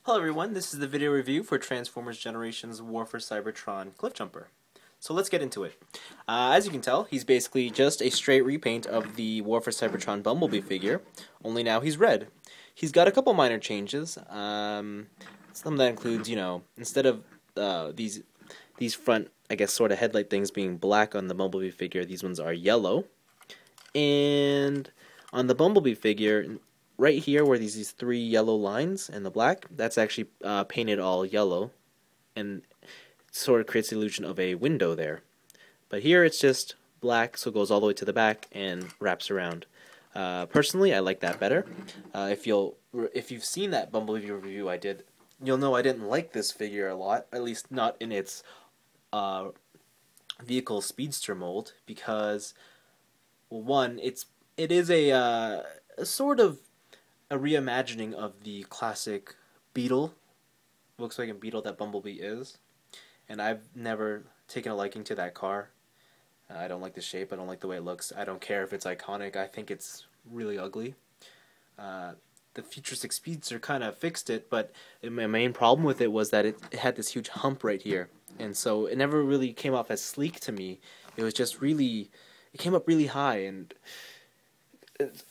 Hello everyone, this is the video review for Transformers Generations War for Cybertron CliffJumper. So let's get into it. As you can tell, he's basically just a straight repaint of the War for Cybertron BumbleBee figure, only now he's red. He's got a couple minor changes. Some that includes, instead of these front, I guess, sort of headlight things being black on the Bumblebee figure, these ones are yellow. And on the Bumblebee figure, right here where these three yellow lines and the black, that's actually painted all yellow, and it sort of creates the illusion of a window there. But here it's just black, so it goes all the way to the back and wraps around. Personally, I like that better. If you've seen that Bumblebee review I did, you'll know I didn't like this figure a lot, at least not in its vehicle speedster mold, because, well, one, it is a sort of a reimagining of the classic Beetle, Volkswagen Beetle that Bumblebee is, and I've never taken a liking to that car. I don't like the shape, I don't like the way it looks, I don't care if it's iconic, I think it's really ugly. The futuristic speedster kind of fixed it, but my main problem with it was that it had this huge hump right here, and so it never really came off as sleek to me. It was just really, it came up really high, and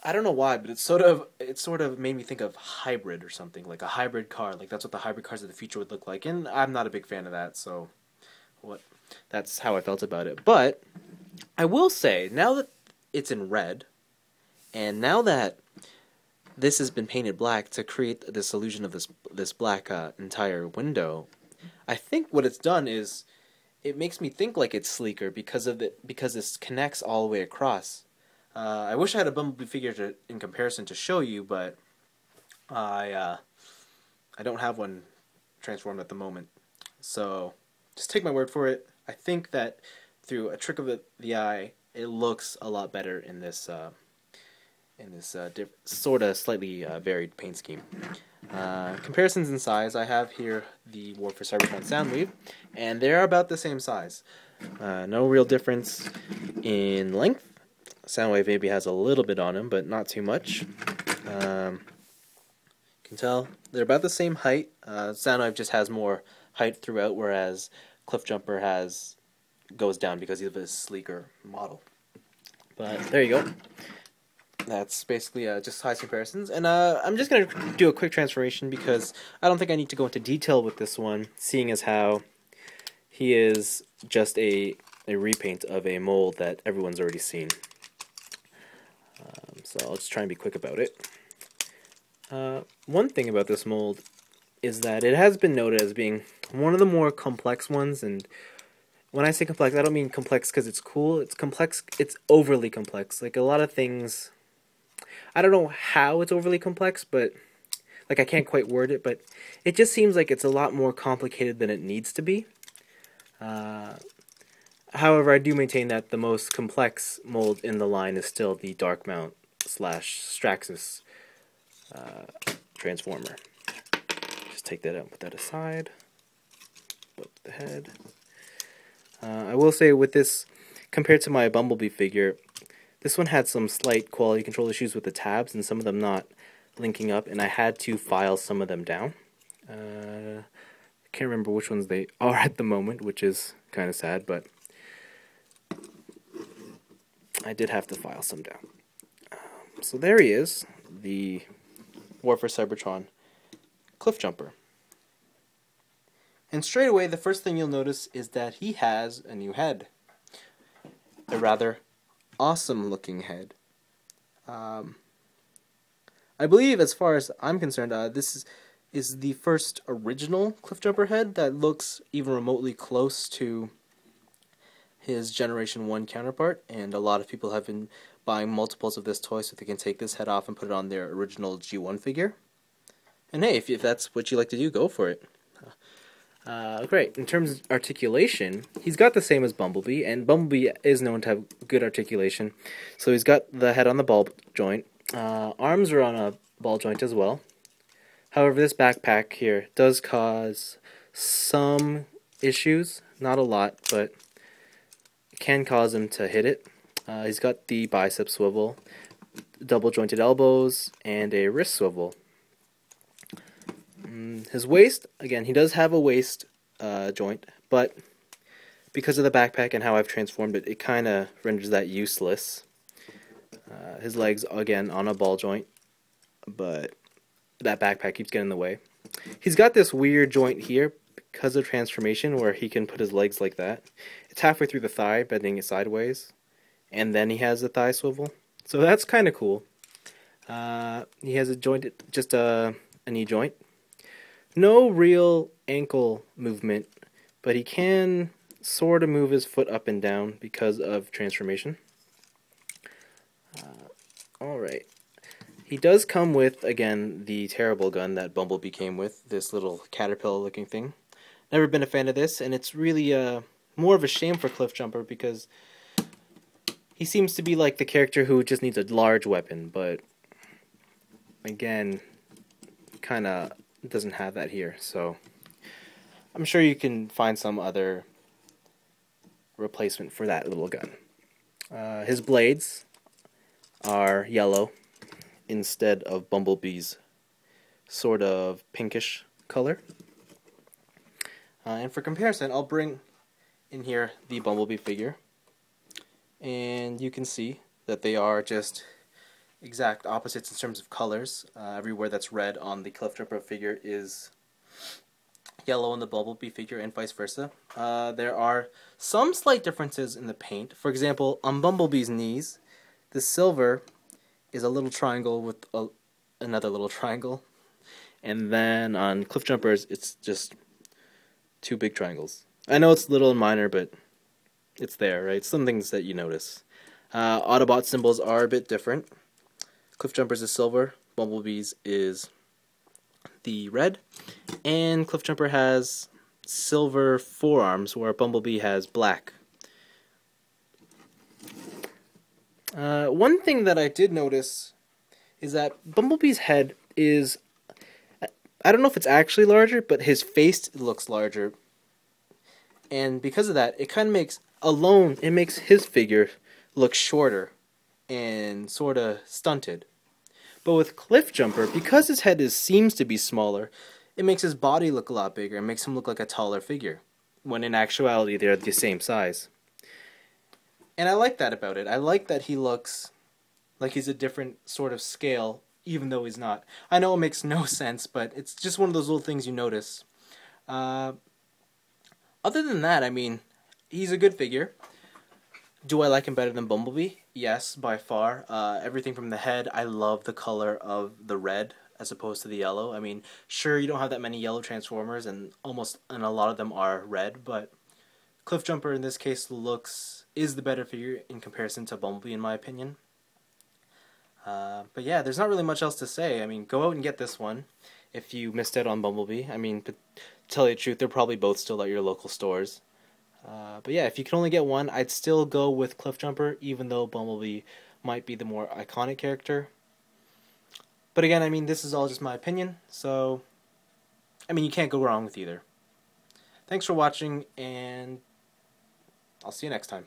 I don't know why, but it sort of made me think of hybrid or something, like a hybrid car. Like that's what the hybrid cars of the future would look like, and I'm not a big fan of that. So, that's how I felt about it. But I will say, now that it's in red, and now that this has been painted black to create this illusion of this black entire window, I think what it's done is it makes me think like it's sleeker because this connects all the way across. I wish I had a Bumblebee figure in comparison to show you, but I don't have one transformed at the moment. So just take my word for it. I think that through a trick of the eye, it looks a lot better in this sort of slightly varied paint scheme. Comparisons in size, I have here the War for Cybertron Soundwave, and they're about the same size. No real difference in length. Soundwave maybe has a little bit on him, but not too much. You can tell they're about the same height. Soundwave just has more height throughout, whereas CliffJumper goes down because he's a sleeker model. But there you go. That's basically just size comparisons. And I'm just going to do a quick transformation because I don't think I need to go into detail with this one, seeing as how he is just a repaint of a mold that everyone's already seen. So I'll just try and be quick about it. One thing about this mold is that it has been noted as being one of the more complex ones, and when I say complex, I don't mean complex because it's cool. It's complex, it's overly complex. Like a lot of things, I don't know how it's overly complex, but like I can't quite word it, but it just seems like it's a lot more complicated than it needs to be. However, I do maintain that the most complex mold in the line is still the Dark Mount / Straxus Transformer. Just take that out and put that aside. Put the head. I will say with this, compared to my Bumblebee figure, this one had some slight quality control issues with the tabs and some of them not linking up, and I had to file some of them down. I can't remember which ones they are at the moment, which is kind of sad, but I did have to file some down. So there he is, the War for Cybertron CliffJumper. And straight away, the first thing you'll notice is that he has a new head. A rather awesome looking head. I believe, as far as I'm concerned, this is the first original CliffJumper head that looks even remotely close to his Generation 1 counterpart, and a lot of people have been buying multiples of this toy so they can take this head off and put it on their original G1 figure. And hey, if that's what you like to do, go for it. Great. In terms of articulation, he's got the same as Bumblebee, and Bumblebee is known to have good articulation. So he's got the head on the ball joint. Arms are on a ball joint as well. However, this backpack here does cause some issues. Not a lot, but it can cause him to hit it. He's got the bicep swivel, double jointed elbows, and a wrist swivel. His waist, again, he does have a waist joint, but because of the backpack and how I've transformed it, it kind of renders that useless. His legs, again, on a ball joint, but that backpack keeps getting in the way. He's got this weird joint here because of transformation where he can put his legs like that. It's halfway through the thigh, bending it sideways, and then he has the thigh swivel. So that's kind of cool. He has a joint, just a knee joint. No real ankle movement, but he can sort of move his foot up and down because of transformation. Alright. He does come with, again, the terrible gun that Bumblebee came with, this little caterpillar-looking thing. Never been a fan of this, and it's really more of a shame for CliffJumper because he seems to be like the character who just needs a large weapon, but again, kind of doesn't have that here, so I'm sure you can find some other replacement for that little gun. His blades are yellow instead of Bumblebee's sort of pinkish color. And for comparison, I'll bring in here the Bumblebee figure, and you can see that they are just exact opposites in terms of colors. Everywhere that's red on the CliffJumper figure is yellow on the Bumblebee figure, and vice versa. There are some slight differences in the paint. For example, on Bumblebee's knees, the silver is a little triangle with another little triangle, and then on CliffJumper's it's just two big triangles. I know it's little and minor, but it's there, right? Some things that you notice. Autobot symbols are a bit different. CliffJumper's is silver, Bumblebee's is the red, and CliffJumper has silver forearms where Bumblebee has black. One thing that I did notice is that Bumblebee's head is, I don't know if it's actually larger, but his face looks larger. And because of that, it kind of makes, it makes his figure look shorter and sort of stunted. But with CliffJumper, because his head seems to be smaller, it makes his body look a lot bigger and makes him look like a taller figure, when in actuality they're the same size. And I like that about it. I like that he looks like he's a different sort of scale, even though he's not. I know it makes no sense, but it's just one of those little things you notice. Other than that, I mean, he's a good figure. Do I like him better than Bumblebee? Yes, by far. Everything from the head, I love the color of the red as opposed to the yellow. I mean, sure, you don't have that many yellow Transformers, and a lot of them are red, but CliffJumper in this case is the better figure in comparison to Bumblebee, in my opinion. But yeah, there's not really much else to say. I mean, go out and get this one if you missed out on Bumblebee. I mean, to tell you the truth, they're probably both still at your local stores. But yeah, if you can only get one, I'd still go with CliffJumper, even though Bumblebee might be the more iconic character. But again, I mean, this is all just my opinion, so I mean, you can't go wrong with either. Thanks for watching, and I'll see you next time.